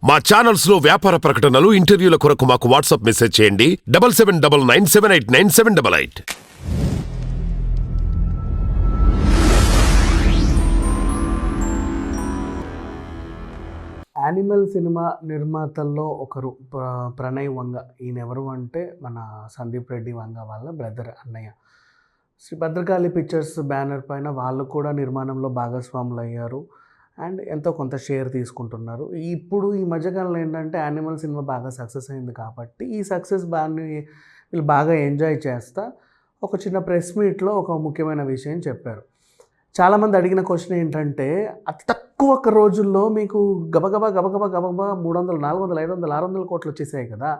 మా ఛానల్స్ లో వ్యాపార ప్రకటనలు ఇంటర్వ్యూల కొరకు మాకు వాట్సాప్ మెసేజ్ చేయండి 7799978978. యానిమల్ సినిమా నిర్మాతల్లో ఒకరు ప్రణయ్ వంగ. ఈయన ఎవరు అంటే మన సందీప్ రెడ్డి వంగ వాళ్ళ బ్రదర్, అన్నయ్య. శ్రీ భద్రకాళి పిక్చర్స్ బ్యానర్ పైన వాళ్ళు కూడా నిర్మాణంలో భాగస్వాములు అయ్యారు అండ్ ఎంతో కొంత షేర్ తీసుకుంటున్నారు. ఇప్పుడు ఈ మధ్యకాలంలో ఏంటంటే యానిమల్ సినిమా బాగా సక్సెస్ అయింది కాబట్టి ఈ సక్సెస్ వీళ్ళు బాగా ఎంజాయ్ చేస్తా ఒక చిన్న ప్రెస్ మీట్లో ఒక ముఖ్యమైన విషయం చెప్పారు. చాలామంది అడిగిన క్వశ్చన్ ఏంటంటే, అతి తక్కువ ఒక రోజుల్లో మీకు గబగబా 300, 400, 500, 600 కోట్లు వచ్చేసాయి కదా,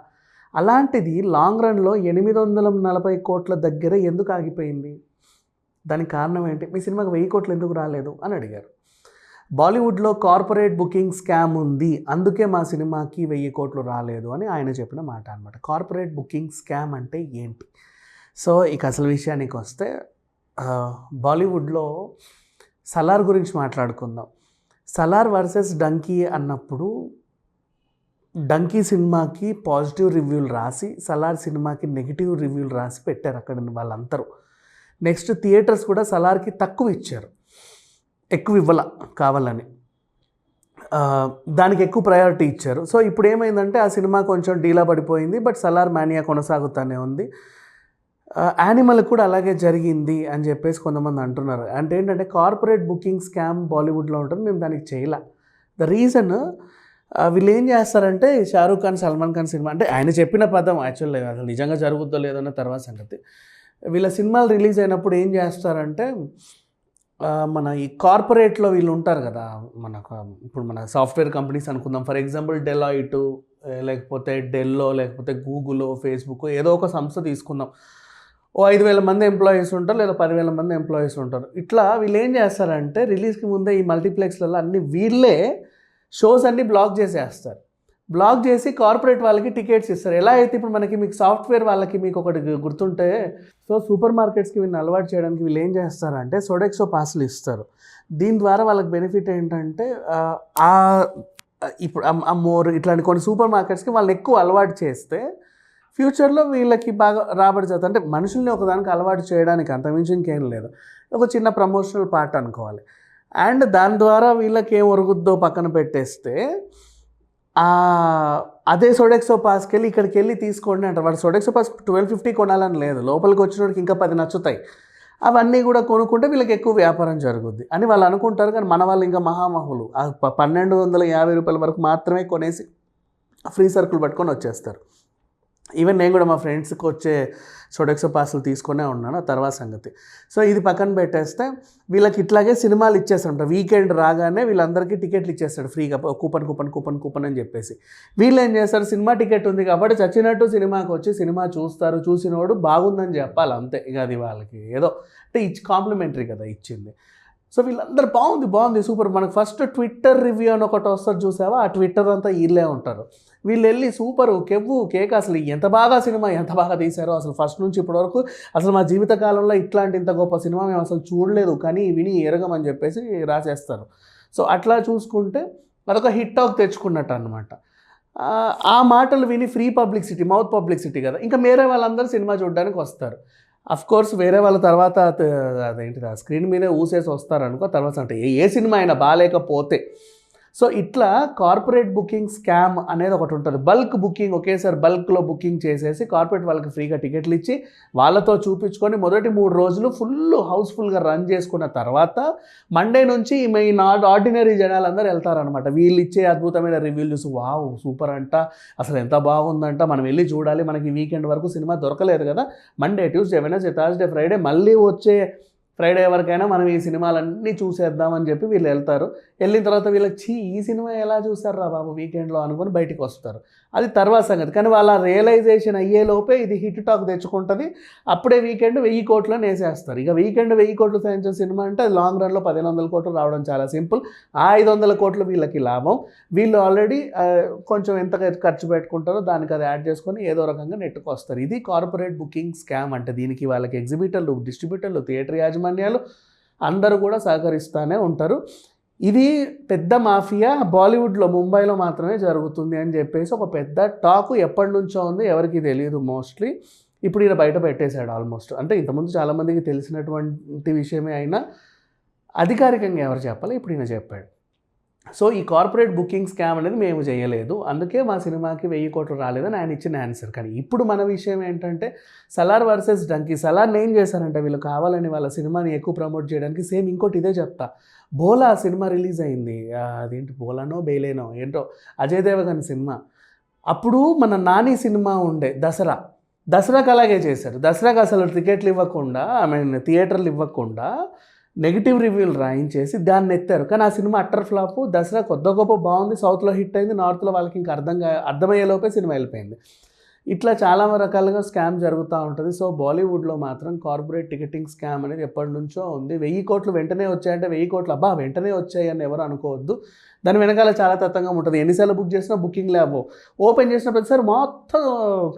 అలాంటిది లాంగ్ రన్లో 840 కోట్ల దగ్గర ఎందుకు ఆగిపోయింది? దానికి కారణం ఏంటి? మీ సినిమాకి 1000 కోట్లు ఎందుకు రాలేదు అని అడిగారు. బాలీవుడ్లో కార్పొరేట్ బుకింగ్ స్కామ్ ఉంది, అందుకే మా సినిమాకి 1000 కోట్లు రాలేదు అని ఆయన చెప్పిన మాట అనమాట. కార్పొరేట్ బుకింగ్ స్కామ్ అంటే ఏంటి? సో ఇక అసలు విషయానికి వస్తే, బాలీవుడ్లో సలార్ గురించి మాట్లాడుకుందాం. సలార్ వర్సెస్ డంకీ అన్నప్పుడు డంకీ సినిమాకి పాజిటివ్ రివ్యూలు రాసి సలార్ సినిమాకి నెగిటివ్ రివ్యూలు రాసి పెట్టారు అక్కడ వాళ్ళందరూ. నెక్స్ట్ థియేటర్స్ కూడా సలార్కి తక్కువ ఇచ్చారు, ఎక్కువ ఇవ్వాల కావాలని, దానికి ఎక్కువ ప్రయారిటీ ఇచ్చారు. సో ఇప్పుడు ఏమైందంటే ఆ సినిమా కొంచెం డీలా పడిపోయింది, బట్ సలార్ మానియా కొనసాగుతూనే ఉంది. యానిమల్ కూడా అలాగే జరిగింది అని చెప్పేసి కొంతమంది అంటున్నారు. అంటే ఏంటంటే కార్పొరేట్ బుకింగ్ స్కామ్ బాలీవుడ్లో ఉంటుంది, మేము దానికి చేయలే. ద రీజన్, వీళ్ళు ఏం చేస్తారంటే షారూఖ్ ఖాన్, సల్మాన్ ఖాన్ సినిమా అంటే ఆయన చెప్పిన పదం, యాక్చువల్లీ అసలు నిజంగా జరుగుద్దో లేదన్న తర్వాత సంగతి. వీళ్ళ సినిమాలు రిలీజ్ అయినప్పుడు ఏం చేస్తారంటే, మన ఈ కార్పొరేట్లో వీళ్ళు ఉంటారు కదా, ఇప్పుడు మన సాఫ్ట్వేర్ కంపెనీస్ అనుకుందాం, ఫర్ ఎగ్జాంపుల్ డెలాయిట్, లేకపోతే డెల్లో, లేకపోతే గూగుల్, ఫేస్బుక్, ఏదో ఒక సంస్థ తీసుకుందాం. 5,000 మంది ఎంప్లాయీస్ ఉంటారు, లేదా 10,000 మంది ఎంప్లాయీస్ ఉంటారు. ఇట్లా వీళ్ళు ఏం చేస్తారంటే రిలీజ్కి ముందే ఈ మల్టీప్లెక్స్లలో అన్ని వీళ్ళే షోస్ అన్నీ బ్లాక్ చేసేస్తారు. బ్లాక్ చేసి కార్పొరేట్ వాళ్ళకి టికెట్స్ ఇస్తారు. ఎలా అయితే ఇప్పుడు మీకు సాఫ్ట్వేర్ వాళ్ళకి మీకు ఒకటి గుర్తుంటే, సో సూపర్ మార్కెట్స్కి వీళ్ళని అలవాటు చేయడానికి వీళ్ళు ఏం చేస్తారంటే సోడెక్సో పాస్లు ఇస్తారు. దీని ద్వారా వాళ్ళకి బెనిఫిట్ ఏంటంటే, ఇప్పుడు మోర్ ఇట్లాంటి కొన్ని సూపర్ మార్కెట్స్కి వాళ్ళని ఎక్కువ అలవాటు చేస్తే ఫ్యూచర్లో వీళ్ళకి బాగా రాబడి చేస్తారు. అంటే మనుషుల్ని ఒకదానికి అలవాటు చేయడానికి అంతమించి ఇంకేం లేదు, ఒక చిన్న ప్రమోషనల్ పార్ట్ అనుకోవాలి. అండ్ దాని ద్వారా వీళ్ళకి ఏం ఒరుగుద్దో పక్కన పెట్టేస్తే, అదే సోడెక్సో పాస్కి వెళ్ళి ఇక్కడికి వెళ్ళి తీసుకోండి అంటారు. వాడు సోడెక్సో పాస్ 1250 కొనాలని లేదు, లోపలికి వచ్చినోడికి ఇంకా 10 నచ్చుతాయి, అవన్నీ కూడా కొనుక్కుంటే వీళ్ళకి ఎక్కువ వ్యాపారం జరుగుద్ది అని వాళ్ళు అనుకుంటారు. కానీ మన వాళ్ళు ఇంకా మహామహులు 1250 రూపాయల వరకు మాత్రమే కొనేసి ఫ్రీ సర్కుల్ పట్టుకొని వచ్చేస్తారు. ఈవెన్ నేను కూడా మా ఫ్రెండ్స్కి వచ్చే సోడెక్సో పాస్లు తీసుకునే ఉన్నాను, ఆ తర్వాత సంగతి. సో ఇది పక్కన పెట్టేస్తే వీళ్ళకి ఇట్లాగే సినిమాలు ఇచ్చేస్తాడు. వీకెండ్ రాగానే వీళ్ళందరికీ టికెట్లు ఇచ్చేస్తాడు ఫ్రీగా, కూపన్ అని చెప్పేసి. వీళ్ళు ఏం చేస్తారు, సినిమా టికెట్ ఉంది కాబట్టి చచ్చినట్టు సినిమాకి వచ్చి సినిమా చూస్తారు, చూసినోడు బాగుందని చెప్పాలి అంతే. ఇక అది వాళ్ళకి ఏదో అంటే కాంప్లిమెంటరీ కదా ఇచ్చింది. సో వీళ్ళందరూ బాగుంది సూపర్. మనకు ఫస్ట్ ట్విట్టర్ రివ్యూ అని ఒకటి వస్తుంది చూసావా, ఆ ట్విట్టర్ అంతా వీళ్ళే ఉంటారు. వీళ్ళు వెళ్ళి సూపరు, కేక్, అసలు ఎంత బాగా సినిమా, ఎంత బాగా తీశారో, అసలు ఫస్ట్ నుంచి ఇప్పటి వరకు అసలు మా జీవితకాలంలో ఇంత గొప్ప సినిమా మేము అసలు చూడలేదు, కానీ విని ఎరగమని చెప్పేసి రాసేస్తారు. సో అట్లా చూసుకుంటే అదొక హిట్ టాక్ తెచ్చుకున్నట్టు అనమాట. ఆ మాటలు విని ఫ్రీ పబ్లిసిటీ, మౌత్ పబ్లిసిటీ కదా, ఇంకా వేరే వాళ్ళందరూ సినిమా చూడడానికి వస్తారు. కోర్స్ వేరే వాళ్ళ తర్వాత అదేంటిది ఆ స్క్రీన్ మీదే ఊసేసి వస్తారనుకో తర్వాత, అంటే ఏ సినిమా అయినా బాగాలేకపోతే. సో ఇట్లా కార్పొరేట్ బుకింగ్ స్కామ్ అనేది ఒకటి ఉంటుంది. బల్క్ బుకింగ్, ఒకేసారి బల్క్లో బుకింగ్ చేసేసి కార్పొరేట్ వాళ్ళకి ఫ్రీగా టికెట్లు ఇచ్చి వాళ్ళతో చూపించుకొని మొదటి 3 రోజులు ఫుల్ హౌస్ఫుల్గా రన్ చేసుకున్న తర్వాత మండే నుంచి ఈ ఆర్డినరీ జనాలందరూ వెళ్తారనమాట. వీళ్ళు ఇచ్చే అద్భుతమైన రివ్యూలు చూసి వావ్ సూపర్ అంట, అసలు ఎంత బాగుందంట, మనం వెళ్ళి చూడాలి, మనకి వీకెండ్ వరకు సినిమా దొరకలేదు కదా, Monday, Tuesday, Wednesday, Thursday, Friday, మళ్ళీ వచ్చే ఫ్రైడే వరకైనా మనం ఈ సినిమాలన్నీ చూసేద్దామని చెప్పి వీళ్ళు వెళ్తారు. వెళ్ళిన తర్వాత వీళ్ళకి ఈ సినిమా ఎలా చూసారు రా బాబు వీకెండ్లో అనుకొని బయటికి వస్తారు. అది తర్వాత సంగతి. కానీ వాళ్ళ రియలైజేషన్ అయ్యేలోపే ఇది హిట్ టాక్ తెచ్చుకుంటుంది. అప్పుడే వీకెండ్ 1000 కోట్లని వేసేస్తారు. ఇక వీకెండ్ 1000 కోట్లు సాధించిన సినిమా అంటే అది లాంగ్ రన్లో 1500 కోట్లు రావడం చాలా సింపుల్. ఆ 500 కోట్లు వీళ్ళకి లాభం. వీళ్ళు ఆల్రెడీ కొంచెం ఎంత ఖర్చు పెట్టుకుంటారో దానికి అది యాడ్ చేసుకొని ఏదో రకంగా నెట్టుకు వస్తారు. ఇది కార్పొరేట్ బుకింగ్ స్కామ్ అంటే. దీనికి వాళ్ళకి ఎగ్జిబిటర్లు, డిస్ట్రిబ్యూటర్లు, థియేటర్ యాజమాన్యాలు అందరూ కూడా సహకరిస్తూనే ఉంటారు. ఇది పెద్ద మాఫియా బాలీవుడ్లో ముంబైలో మాత్రమే జరుగుతుంది అని చెప్పేసి ఒక పెద్ద టాక్ ఎప్పటి నుంచో ఉంది, ఎవరికి తెలియదు మోస్ట్లీ. ఇప్పుడు ఈయన బయట పెట్టేశాడు ఆల్మోస్ట్. అంటే ఇంతకుముందు చాలామందికి తెలిసినటువంటి విషయమే అయినా అధికారికంగా ఎవరు చెప్పాలి, ఇప్పుడు ఈయన చెప్పాడు. సో ఈ కార్పొరేట్ బుకింగ్ స్కామ్ అనేది మేము చేయలేదు, అందుకే మా సినిమాకి 1000 కోట్లు రాలేదని ఆయన ఇచ్చిన ఆన్సర్. కానీ ఇప్పుడు మన విషయం ఏంటంటే సలార్ వర్సెస్ డంకీ. సలార్ని ఏం చేశారంటే వీళ్ళు కావాలని వాళ్ళ సినిమాని ఎక్కువ ప్రమోట్ చేయడానికి సేమ్ ఇంకోటి ఇదే చెప్తా. బోలా సినిమా రిలీజ్ అయింది, అదేంటి బోలానో బెయిలేనో ఏంటో, అజయ్ దేవగన్ సినిమా. అప్పుడు మన నాని సినిమా ఉండే దసరాకి అలాగే చేశారు. దసరాకి అసలు టికెట్లు ఇవ్వకుండా, థియేటర్లు ఇవ్వకుండా నెగిటివ్ రివ్యూలు రాయించేసి దాన్ని ఎత్తారు. కానీ ఆ సినిమా అట్టర్ ఫ్లాప్. దసరా కొద్ది గొప్ప బాగుంది, సౌత్లో హిట్ అయింది, నార్త్లో వాళ్ళకి ఇంకా అర్థమయ్యేలోపే సినిమా వెళ్ళిపోయింది. ఇట్లా చాలా రకాలుగా స్కామ్ జరుగుతూ ఉంటుంది. సో బాలీవుడ్లో మాత్రం కార్పొరేట్ టికెటింగ్ స్కామ్ అనేది ఎప్పటి నుంచో ఉంది. 1000 కోట్లు వెంటనే వచ్చాయంటే 1000 కోట్లు అబ్బా వెంటనే వచ్చాయి అని ఎవరు అనుకోవద్దు. దాని వెనకాల చాలా తత్వంగా ఉంటుంది. ఎన్నిసార్లు బుక్ చేసినా బుకింగ్లే అవ్వవు. ఓపెన్ చేసిన ప్రతిసారి మొత్తం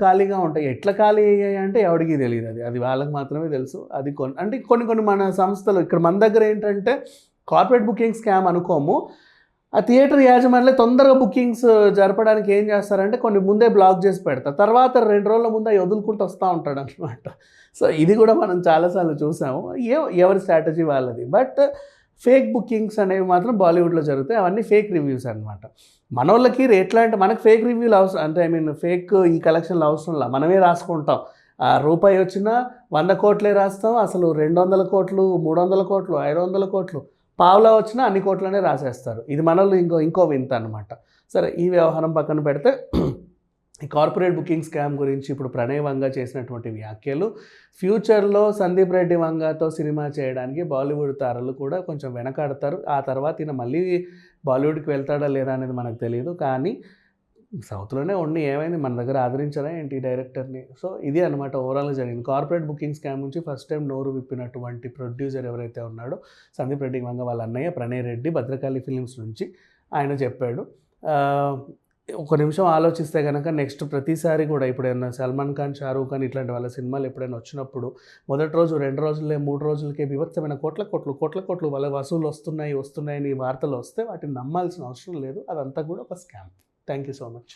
ఖాళీగా ఉంటాయి. ఎట్లా ఖాళీ అయ్యాయి అంటే ఎవరికి తెలియదు, అది వాళ్ళకి మాత్రమే తెలుసు. అది కొన్ని మన సంస్థలు ఇక్కడ మన దగ్గర ఏంటంటే కార్పొరేట్ బుకింగ్ స్కామ్ అనుకోము. ఆ థియేటర్ యాజమాన్లే తొందరగా బుకింగ్స్ జరపడానికి ఏం చేస్తారంటే కొన్ని ముందే బ్లాక్ చేసి పెడతారు, తర్వాత 2 రోజుల ముందు అవి వదులుకుంటూ వస్తూ ఉంటాడు అనమాట. సో ఇది కూడా మనం చాలాసార్లు చూసాము. ఎవరి స్ట్రాటజీ వాళ్ళది. బట్ ఫేక్ బుకింగ్స్ అనేవి మాత్రం బాలీవుడ్లో జరుగుతాయి. అవన్నీ ఫేక్ రివ్యూస్ అనమాట. మనోళ్ళకి ఎట్లా అంటే మనకు ఫేక్ రివ్యూలు అవసరం, అంటే ఫేక్ ఈ కలెక్షన్లు అవసరంలా, మనమే రాసుకుంటాం. రూపాయి వచ్చినా 100 కోట్లే రాస్తాం. అసలు 200 కోట్లు, 300 కోట్లు, 500 కోట్లు, పావులా వచ్చినా అన్ని కోట్లనే రాసేస్తారు. ఇది మనల్ని ఇంకో వింత అనమాట. సరే, ఈ వ్యవహారం పక్కన పెడితే ఈ కార్పొరేట్ బుకింగ్ స్కామ్ గురించి ఇప్పుడు ప్రణయ్ వంగా చేసినటువంటి వ్యాఖ్యలు, ఫ్యూచర్లో సందీప్ రెడ్డి వంగాతో సినిమా చేయడానికి బాలీవుడ్ తారలు కూడా కొంచెం వెనకాడతారు. ఆ తర్వాత ఈయన మళ్ళీ బాలీవుడ్కి వెళ్తాడా లేదా అనేది మనకు తెలియదు. కానీ సౌత్లోనే ఉండి ఏమైంది, మన దగ్గర ఆదరించారా ఏంటి డైరెక్టర్ని. సో ఇది అనమాట ఓవరాల్గా జరిగింది. కార్పొరేట్ బుకింగ్ స్కామ్ నుంచి ఫస్ట్ టైం నోరు విప్పినటువంటి ప్రొడ్యూసర్ ఎవరైతే ఉన్నాడో సందీప్ రెడ్డి వంగ వాళ్ళ అన్నయ్య ప్రణయ్ రెడ్డి భద్రకాళి ఫిలిమ్స్ నుంచి ఆయన చెప్పాడు. ఒక నిమిషం ఆలోచిస్తే కనుక నెక్స్ట్ ప్రతిసారి కూడా ఇప్పుడు ఏమన్నా సల్మాన్ ఖాన్, షారూఖ్ ఖాన్ ఇట్లాంటి వాళ్ళ సినిమాలు ఎప్పుడైనా వచ్చినప్పుడు మొదటి రోజు 2 రోజులే 3 రోజులకే బీభత్సమైన కోట్ల వాళ్ళ వసూలు వస్తున్నాయని వార్తలు వస్తే వాటిని నమ్మాల్సిన అవసరం లేదు. అదంతా కూడా ఒక scam. Thank you so much.